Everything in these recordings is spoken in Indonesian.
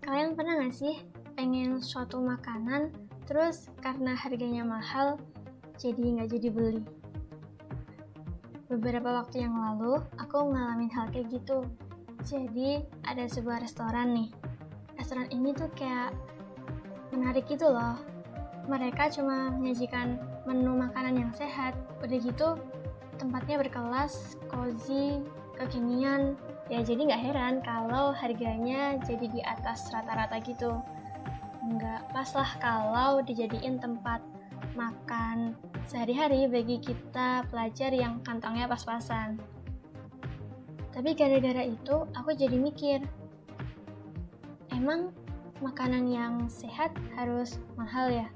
Kalian pernah gak sih pengen suatu makanan, terus karena harganya mahal, jadi gak jadi beli? Beberapa waktu yang lalu, aku ngalamin hal kayak gitu. Jadi, ada sebuah restoran nih. Restoran ini tuh kayak menarik gitu loh. Mereka cuma menyajikan menu makanan yang sehat. Udah gitu, tempatnya berkelas, cozy, kekinian. Ya jadi gak heran kalau harganya jadi di atas rata-rata gitu. Nggak pas lah kalau dijadiin tempat makan sehari-hari bagi kita pelajar yang kantongnya pas-pasan. Tapi gara-gara itu aku jadi mikir, emang makanan yang sehat harus mahal ya?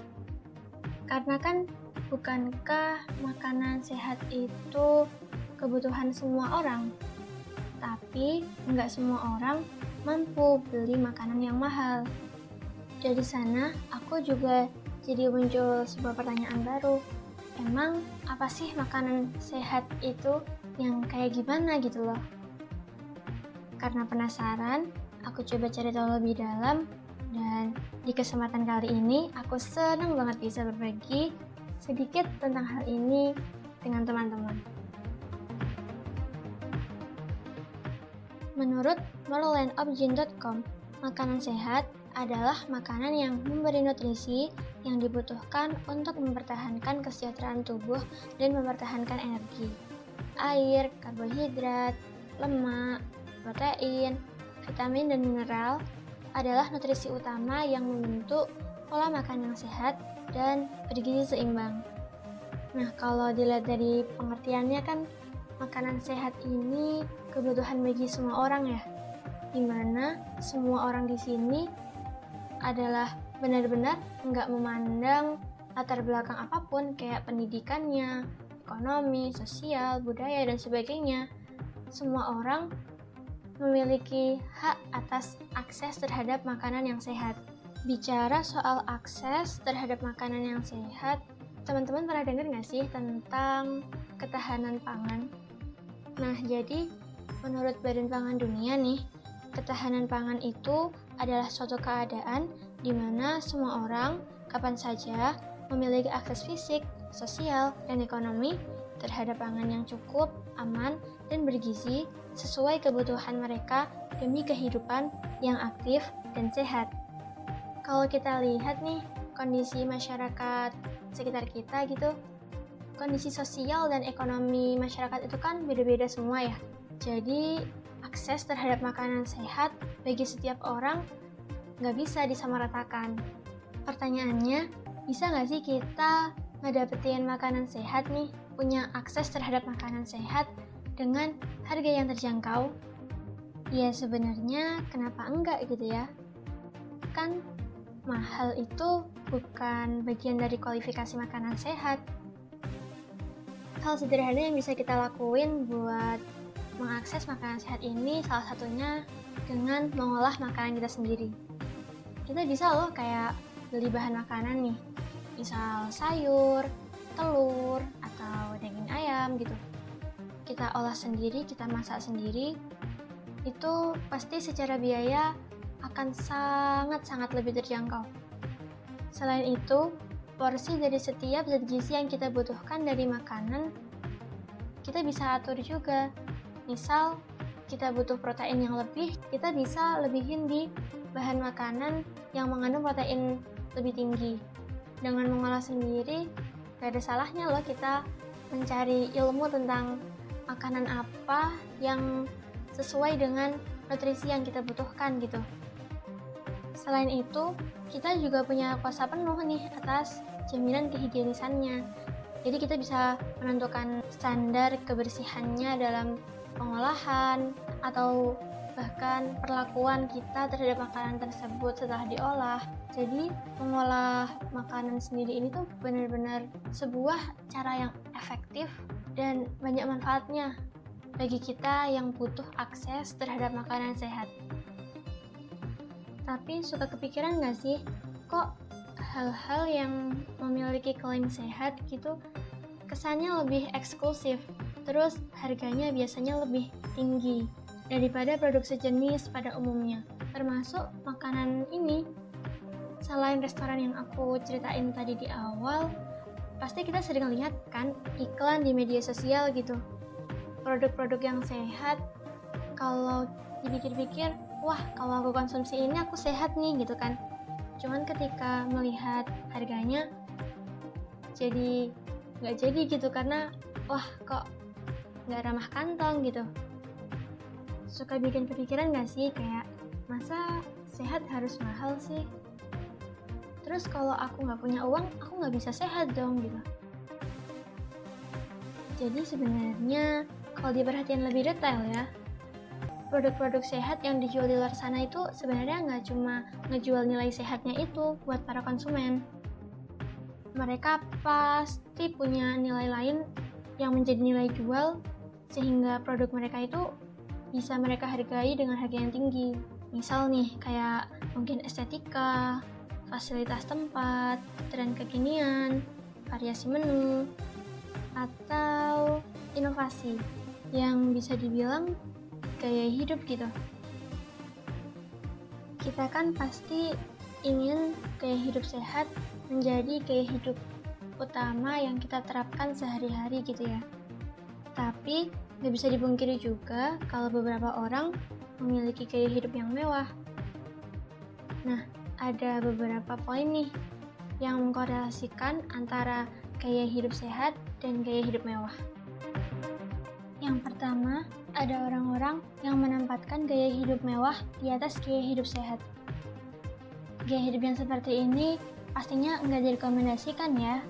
Karena kan bukankah makanan sehat itu kebutuhan semua orang? Tapi nggak semua orang mampu beli makanan yang mahal. Dari sana, aku juga jadi muncul sebuah pertanyaan baru. Emang apa sih makanan sehat itu yang kayak gimana gitu loh? Karena penasaran, aku coba cari tahu lebih dalam, dan di kesempatan kali ini aku senang banget bisa berbagi sedikit tentang hal ini dengan teman-teman. Menurut morelandofgene.com, makanan sehat adalah makanan yang memberi nutrisi yang dibutuhkan untuk mempertahankan kesejahteraan tubuh dan mempertahankan energi. Air, karbohidrat, lemak, protein, vitamin, dan mineral adalah nutrisi utama yang membentuk pola makan yang sehat dan bergizi seimbang. Nah, kalau dilihat dari pengertiannya kan, makanan sehat ini kebutuhan bagi semua orang ya, dimana semua orang di sini adalah benar-benar nggak memandang latar belakang apapun kayak pendidikannya, ekonomi, sosial, budaya, dan sebagainya. Semua orang memiliki hak atas akses terhadap makanan yang sehat. Bicara soal akses terhadap makanan yang sehat, teman-teman pernah dengar nggak sih tentang ketahanan pangan? Nah, jadi menurut Badan Pangan Dunia nih, ketahanan pangan itu adalah suatu keadaan di mana semua orang kapan saja memiliki akses fisik, sosial, dan ekonomi terhadap pangan yang cukup, aman, dan bergizi sesuai kebutuhan mereka demi kehidupan yang aktif dan sehat. Kalau kita lihat nih, kondisi masyarakat sekitar kita gitu, kondisi sosial dan ekonomi masyarakat itu kan beda-beda semua ya. Jadi, akses terhadap makanan sehat bagi setiap orang nggak bisa disamaratakan. Pertanyaannya, bisa nggak sih kita ngedapetin makanan sehat nih, punya akses terhadap makanan sehat dengan harga yang terjangkau? Ya sebenarnya kenapa enggak gitu ya? Kan mahal itu bukan bagian dari kualifikasi makanan sehat. Hal sederhana yang bisa kita lakuin buat mengakses makanan sehat ini salah satunya dengan mengolah makanan kita sendiri. Kita bisa loh kayak beli bahan makanan nih, misal sayur, telur, atau daging ayam gitu. Kita olah sendiri, kita masak sendiri, itu pasti secara biaya akan sangat-sangat lebih terjangkau. Selain itu, porsi dari setiap zat gizi yang kita butuhkan dari makanan, kita bisa atur juga. Misal, kita butuh protein yang lebih, kita bisa lebihin di bahan makanan yang mengandung protein lebih tinggi. Dengan mengolah sendiri, gak ada salahnya loh kita mencari ilmu tentang makanan apa yang sesuai dengan nutrisi yang kita butuhkan gitu. Selain itu, kita juga punya kuasa penuh nih atas jaminan kehigienisannya. Jadi kita bisa menentukan standar kebersihannya dalam pengolahan atau bahkan perlakuan kita terhadap makanan tersebut setelah diolah. Jadi mengolah makanan sendiri ini tuh benar-benar sebuah cara yang efektif dan banyak manfaatnya bagi kita yang butuh akses terhadap makanan sehat. Tapi suka kepikiran gak sih, kok hal-hal yang memiliki klaim sehat gitu kesannya lebih eksklusif, terus harganya biasanya lebih tinggi daripada produk sejenis pada umumnya. termasuk makanan ini. Selain restoran yang aku ceritain tadi di awal, pasti kita sering lihat kan iklan di media sosial gitu. Produk-produk yang sehat, kalau dipikir-pikir, wah kalau aku konsumsi ini aku sehat nih gitu kan. Cuman ketika melihat harganya, jadi nggak jadi gitu karena wah kok nggak ramah kantong gitu. Suka bikin kepikiran nggak sih kayak masa sehat harus mahal sih? Terus kalau aku nggak punya uang, aku nggak bisa sehat dong gitu. Jadi sebenarnya kalau diperhatiin lebih detail ya, produk-produk sehat yang dijual di luar sana itu sebenarnya nggak cuma ngejual nilai sehatnya itu buat para konsumen. Mereka pasti punya nilai lain yang menjadi nilai jual sehingga produk mereka itu bisa mereka hargai dengan harga yang tinggi. Misal nih kayak mungkin estetika, fasilitas tempat, tren kekinian, variasi menu, atau inovasi yang bisa dibilang gaya hidup gitu. Kita kan pasti ingin gaya hidup sehat menjadi gaya hidup utama yang kita terapkan sehari-hari gitu ya. Tapi gak bisa dipungkiri juga kalau beberapa orang memiliki gaya hidup yang mewah. Nah, ada beberapa poin nih yang mengkorelasikan antara gaya hidup sehat dan gaya hidup mewah. Yang pertama, ada orang-orang yang menempatkan gaya hidup mewah di atas gaya hidup sehat. Gaya hidup yang seperti ini pastinya nggak direkomendasikan ya.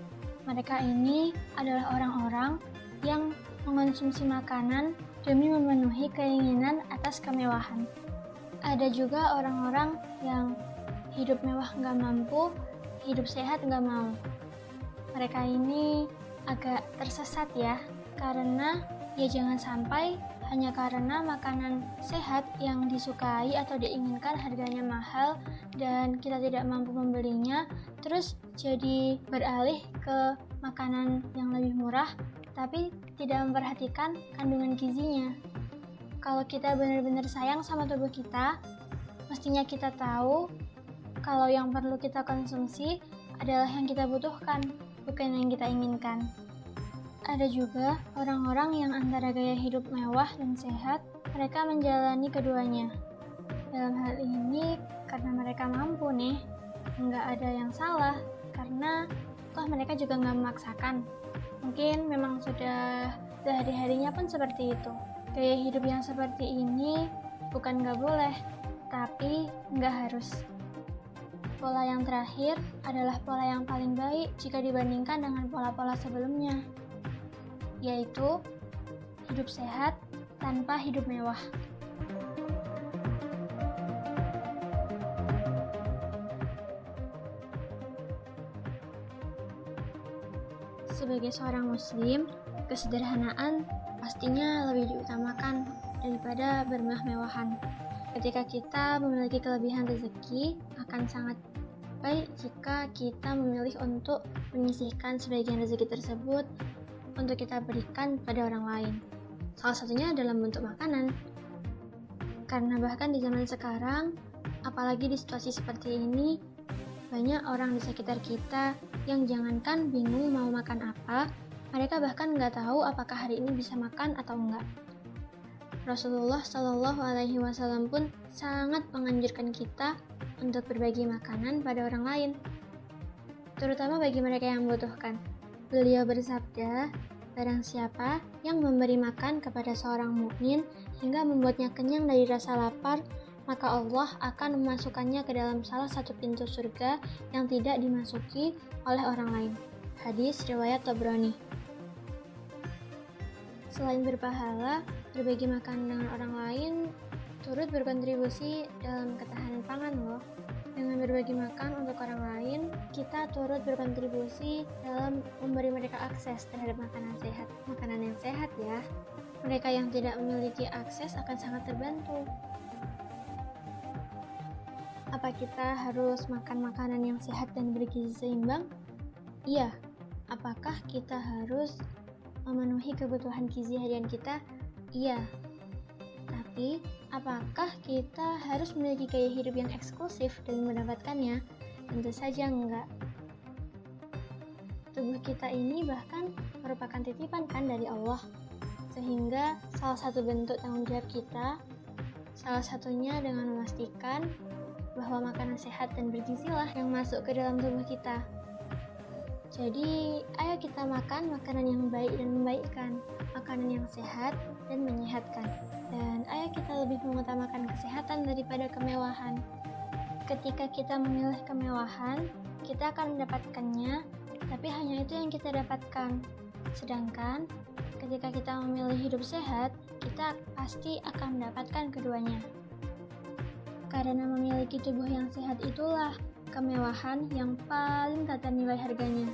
Mereka ini adalah orang-orang yang mengonsumsi makanan demi memenuhi keinginan atas kemewahan. Ada juga orang-orang yang hidup mewah nggak mampu, hidup sehat nggak mau. Mereka ini agak tersesat ya, karena ya jangan sampai hanya karena makanan sehat yang disukai atau diinginkan harganya mahal dan kita tidak mampu membelinya, terus jadi beralih ke makanan yang lebih murah tapi tidak memperhatikan kandungan gizinya. Kalau kita benar-benar sayang sama tubuh kita, mestinya kita tahu kalau yang perlu kita konsumsi adalah yang kita butuhkan, bukan yang kita inginkan. Ada juga orang-orang yang antara gaya hidup mewah dan sehat, mereka menjalani keduanya. Dalam hal ini, karena mereka mampu nih, nggak ada yang salah, karena toh mereka juga nggak memaksakan. Mungkin memang sudah sehari-harinya pun seperti itu. Gaya hidup yang seperti ini bukan nggak boleh, tapi nggak harus. Pola yang terakhir adalah pola yang paling baik jika dibandingkan dengan pola-pola sebelumnya, yaitu hidup sehat tanpa hidup mewah. Sebagai seorang muslim, kesederhanaan pastinya lebih diutamakan daripada bermewah-mewahan. Ketika kita memiliki kelebihan rezeki, akan sangat baik jika kita memilih untuk menyisihkan sebagian rezeki tersebut untuk kita berikan pada orang lain. Salah satunya dalam bentuk makanan. Karena bahkan di zaman sekarang, apalagi di situasi seperti ini, banyak orang di sekitar kita yang jangankan bingung mau makan apa, mereka bahkan nggak tahu apakah hari ini bisa makan atau enggak. Rasulullah Shallallahu Alaihi Wasallam pun sangat menganjurkan kita untuk berbagi makanan pada orang lain, terutama bagi mereka yang membutuhkan. Beliau bersabda, barang siapa yang memberi makan kepada seorang mukmin hingga membuatnya kenyang dari rasa lapar, maka Allah akan memasukkannya ke dalam salah satu pintu surga yang tidak dimasuki oleh orang lain. Hadis riwayat Tabrani. Selain berpahala, berbagi makan dengan orang lain turut berkontribusi dalam ketahanan pangan loh. Dengan berbagi makan untuk orang lain, kita turut berkontribusi dalam memberi mereka akses terhadap makanan yang sehat ya. Mereka yang tidak memiliki akses akan sangat terbantu. Apa kita harus makan makanan yang sehat dan bergizi seimbang? Iya. Apakah kita harus memenuhi kebutuhan gizi harian kita? Iya. Tapi, apakah kita harus memiliki gaya hidup yang eksklusif demi mendapatkannya? Tentu saja enggak. Tubuh kita ini bahkan merupakan titipan kan dari Allah. Sehingga salah satu bentuk tanggung jawab kita, salah satunya dengan memastikan bahwa makanan sehat dan bergizilah yang masuk ke dalam tubuh kita. Jadi, ayo kita makan makanan yang baik dan membaikkan, makanan yang sehat dan menyehatkan. Dan ayo kita lebih mengutamakan kesehatan daripada kemewahan. Ketika kita memilih kemewahan, kita akan mendapatkannya, tapi hanya itu yang kita dapatkan. Sedangkan, ketika kita memilih hidup sehat, kita pasti akan mendapatkan keduanya. Karena memiliki tubuh yang sehat itulah kemewahan yang paling tak ternilai harganya.